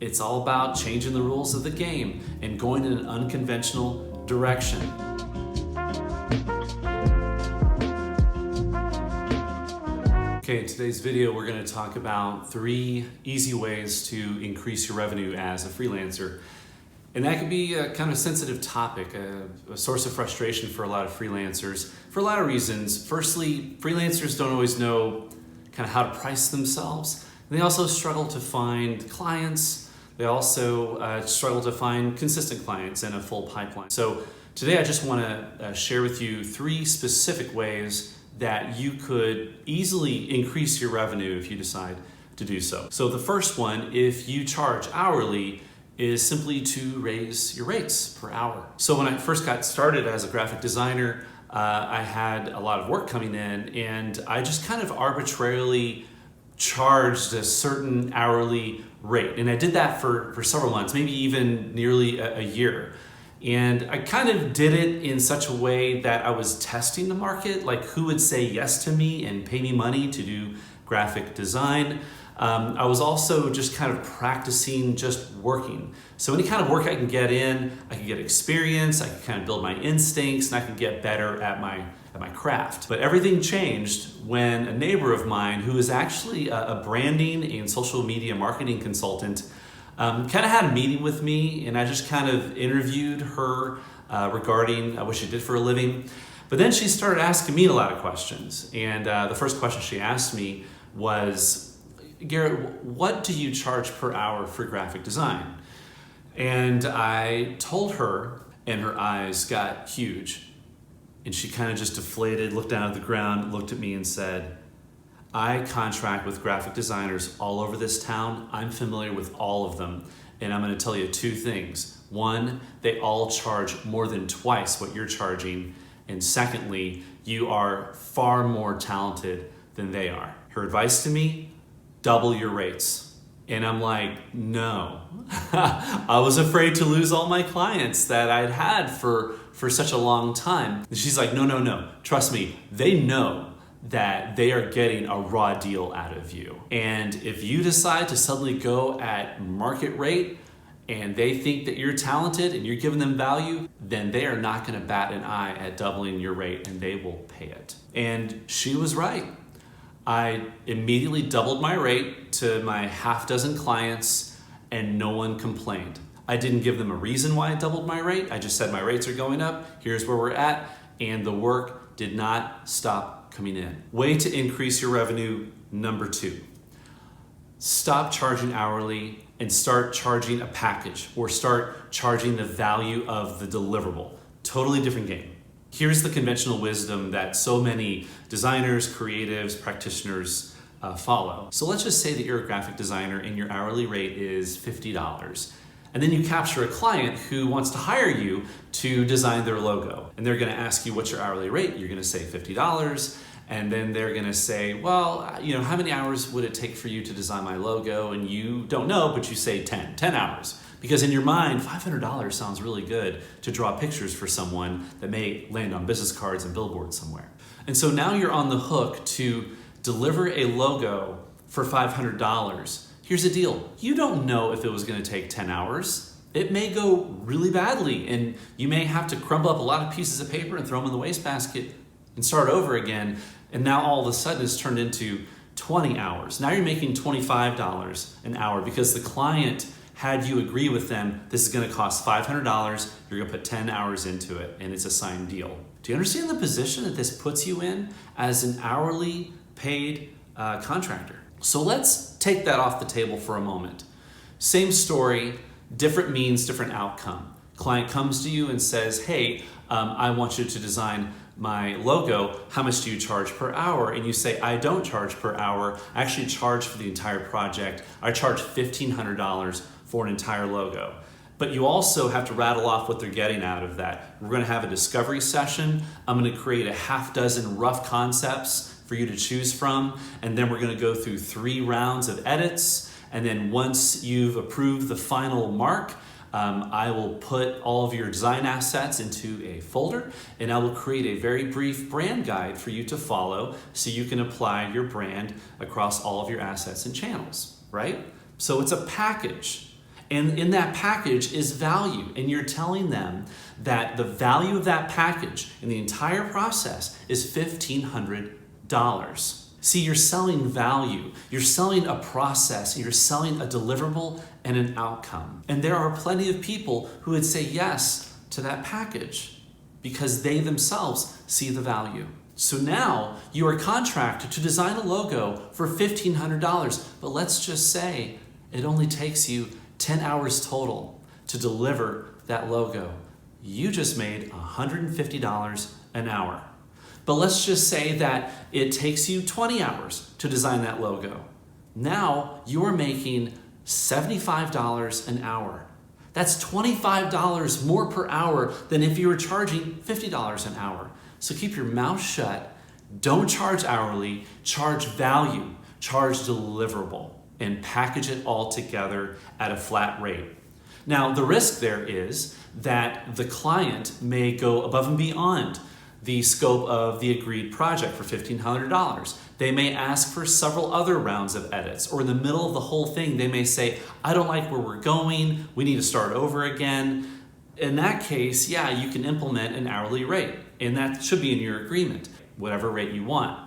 It's all about changing the rules of the game and going in an unconventional direction. Okay, in today's video, we're going to talk about 3 easy ways to increase your revenue as a freelancer. And that could be a kind of sensitive topic, a source of frustration for a lot of freelancers for a lot of reasons. Firstly, freelancers don't always know kind of how to price themselves. And they also struggle to find clients. They also struggle to find consistent clients and a full pipeline. So today I just want to share with you 3 specific ways that you could easily increase your revenue if you decide to do so. So the first one, if you charge hourly, is simply to raise your rates per hour. So when I first got started as a graphic designer, I had a lot of work coming in, and I just kind of arbitrarily charged a certain hourly rate. And I did that for several months, maybe even nearly a year. And I kind of did it in such a way that I was testing the market, like who would say yes to me and pay me money to do graphic design. I was also just kind of practicing just working. So any kind of work I can get in, I can get experience, I can kind of build my instincts, and I can get better at my craft. But everything changed when a neighbor of mine, who is actually a branding and social media marketing consultant, kind of had a meeting with me, and I just kind of interviewed her regarding what she did for a living. But then she started asking me a lot of questions. And the first question she asked me was, Garrett, what do you charge per hour for graphic design? And I told her, and her eyes got huge. And she kind of just deflated, looked down at the ground, looked at me and said, I contract with graphic designers all over this town. I'm familiar with all of them. And I'm going to tell you 2 things. One, they all charge more than twice what you're charging. And secondly, you are far more talented than they are. Her advice to me, double your rates. And I'm like, no. I was afraid to lose all my clients that I'd had for such a long time. And she's like, no. Trust me, they know that they are getting a raw deal out of you. And if you decide to suddenly go at market rate and they think that you're talented and you're giving them value, then they are not going to bat an eye at doubling your rate, and they will pay it. And she was right. I immediately doubled my rate to my half-dozen clients, and no one complained. I didn't give them a reason why I doubled my rate. I just said my rates are going up, here's where we're at, and the work did not stop coming in. Way to increase your revenue, number 2. Stop charging hourly and start charging a package, or start charging the value of the deliverable. Totally different game. Here's the conventional wisdom that so many designers, creatives, practitioners follow. So let's just say that you're a graphic designer and your hourly rate is $50. And then you capture a client who wants to hire you to design their logo. And they're gonna ask you, what's your hourly rate? You're gonna say $50. And then they're gonna say, well, how many hours would it take for you to design my logo? And you don't know, but you say 10 hours. Because in your mind, $500 sounds really good to draw pictures for someone that may land on business cards and billboards somewhere. And so now you're on the hook to deliver a logo for $500. Here's the deal. You don't know if it was gonna take 10 hours. It may go really badly, and you may have to crumble up a lot of pieces of paper and throw them in the wastebasket and start over again. And now all of a sudden it's turned into 20 hours. Now you're making $25 an hour because the client had you agree with them, this is gonna cost $500, you're gonna put 10 hours into it, and it's a signed deal. Do you understand the position that this puts you in as an hourly paid contractor? So let's take that off the table for a moment. Same story, different means, different outcome. Client comes to you and says, hey, I want you to design my logo. How much do you charge per hour? And you say, I don't charge per hour. I actually charge for the entire project. I charge $1,500 for an entire logo. But you also have to rattle off what they're getting out of that. We're gonna have a discovery session. I'm gonna create a half-dozen rough concepts for you to choose from. And then we're gonna go through 3 rounds of edits. And then once you've approved the final mark, I will put all of your design assets into a folder, and I will create a very brief brand guide for you to follow so you can apply your brand across all of your assets and channels, right? So it's a package. And in that package is value. And you're telling them that the value of that package in the entire process is $1,500. See, you're selling value. You're selling a process. You're selling a deliverable and an outcome. And there are plenty of people who would say yes to that package because they themselves see the value. So now you are contracted to design a logo for $1,500, but let's just say it only takes you 10 hours total to deliver that logo. You just made $150 an hour. But let's just say that it takes you 20 hours to design that logo. Now you are making $75 an hour. That's $25 more per hour than if you were charging $50 an hour. So keep your mouth shut. Don't charge hourly, charge value, charge deliverable, and package it all together at a flat rate. Now, the risk there is that the client may go above and beyond the scope of the agreed project for $1,500. They may ask for several other rounds of edits, or in the middle of the whole thing, they may say, I don't like where we're going, we need to start over again. In that case, yeah, you can implement an hourly rate, and that should be in your agreement, whatever rate you want.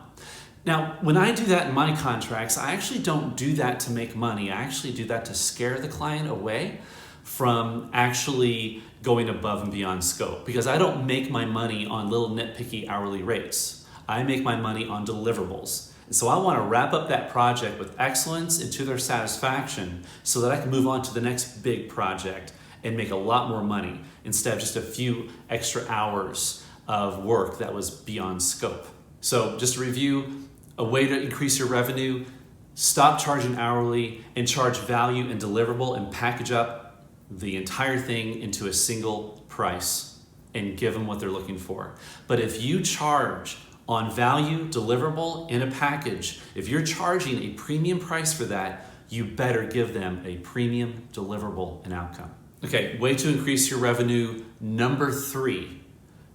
Now, when I do that in my contracts, I actually don't do that to make money. I actually do that to scare the client away from actually going above and beyond scope, because I don't make my money on little nitpicky hourly rates. I make my money on deliverables. And so I want to wrap up that project with excellence and to their satisfaction so that I can move on to the next big project and make a lot more money instead of just a few extra hours of work that was beyond scope. So just to review, a way to increase your revenue: stop charging hourly and charge value and deliverable, and package up the entire thing into a single price and give them what they're looking for. But if you charge on value, deliverable, in a package, if you're charging a premium price for that, you better give them a premium deliverable and outcome. Okay, way to increase your revenue number 3,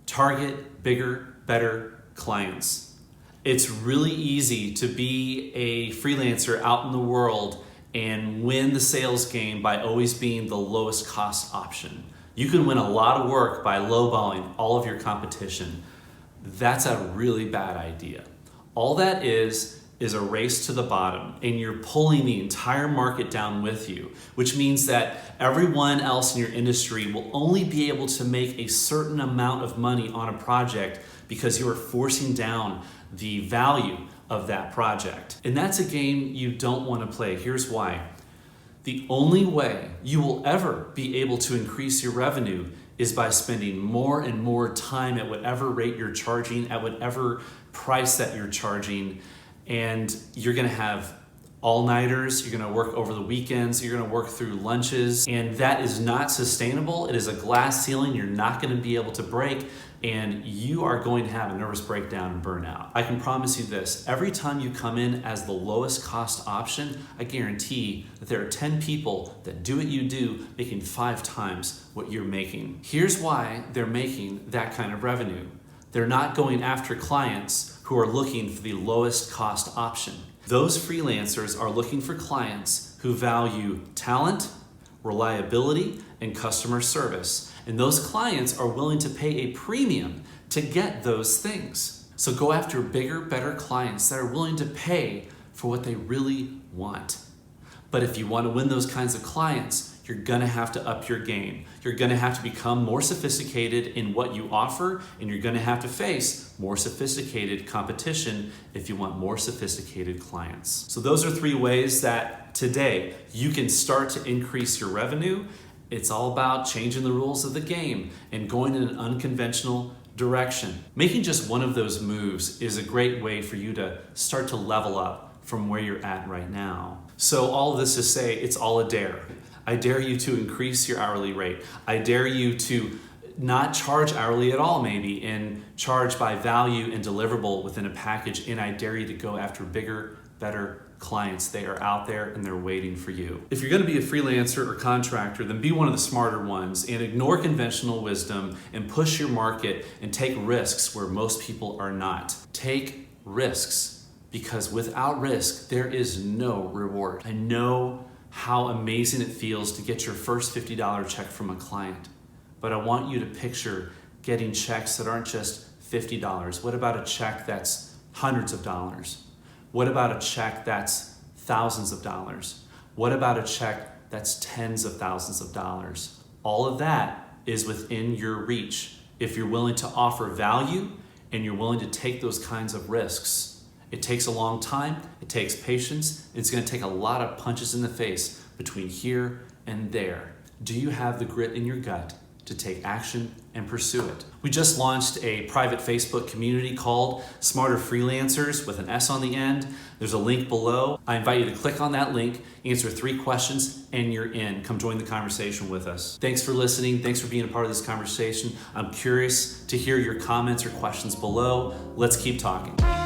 target bigger, better clients. It's really easy to be a freelancer out in the world and win the sales game by always being the lowest cost option. You can win a lot of work by lowballing all of your competition. That's a really bad idea. All that is a race to the bottom, and you're pulling the entire market down with you, which means that everyone else in your industry will only be able to make a certain amount of money on a project because you are forcing down the value of that project. And that's a game you don't want to play. Here's why. The only way you will ever be able to increase your revenue is by spending more and more time at whatever rate you're charging, at whatever price that you're charging. And you're gonna have all-nighters, you're gonna work over the weekends, you're gonna work through lunches, and that is not sustainable. It is a glass ceiling you're not gonna be able to break, and you are going to have a nervous breakdown and burnout. I can promise you this: every time you come in as the lowest cost option, I guarantee that there are 10 people that do what you do making 5 times what you're making. Here's why they're making that kind of revenue. They're not going after clients who are looking for the lowest cost option. Those freelancers are looking for clients who value talent, reliability, and customer service. And those clients are willing to pay a premium to get those things. So go after bigger, better clients that are willing to pay for what they really want. But if you want to win those kinds of clients, you're gonna have to up your game. You're gonna have to become more sophisticated in what you offer, and you're gonna have to face more sophisticated competition if you want more sophisticated clients. So those are 3 ways that today you can start to increase your revenue. It's all about changing the rules of the game and going in an unconventional direction. Making just one of those moves is a great way for you to start to level up from where you're at right now. So all of this to say, it's all a dare. I dare you to increase your hourly rate. I dare you to not charge hourly at all maybe, and charge by value and deliverable within a package, and I dare you to go after bigger, better clients. They are out there and they're waiting for you. If you're gonna be a freelancer or contractor, then be one of the smarter ones and ignore conventional wisdom and push your market and take risks where most people are not. Take risks, because without risk, there is no reward. I know how amazing it feels to get your first $50 check from a client. But I want you to picture getting checks that aren't just $50. What about a check that's hundreds of dollars? What about a check that's thousands of dollars? What about a check that's tens of thousands of dollars? All of that is within your reach if you're willing to offer value and you're willing to take those kinds of risks. It takes a long time, it takes patience, it's going to take a lot of punches in the face between here and there. Do you have the grit in your gut to take action and pursue it? We just launched a private Facebook community called Smarter Freelancers with an S on the end. There's a link below. I invite you to click on that link, answer 3 questions, and you're in. Come join the conversation with us. Thanks for listening. Thanks for being a part of this conversation. I'm curious to hear your comments or questions below. Let's keep talking.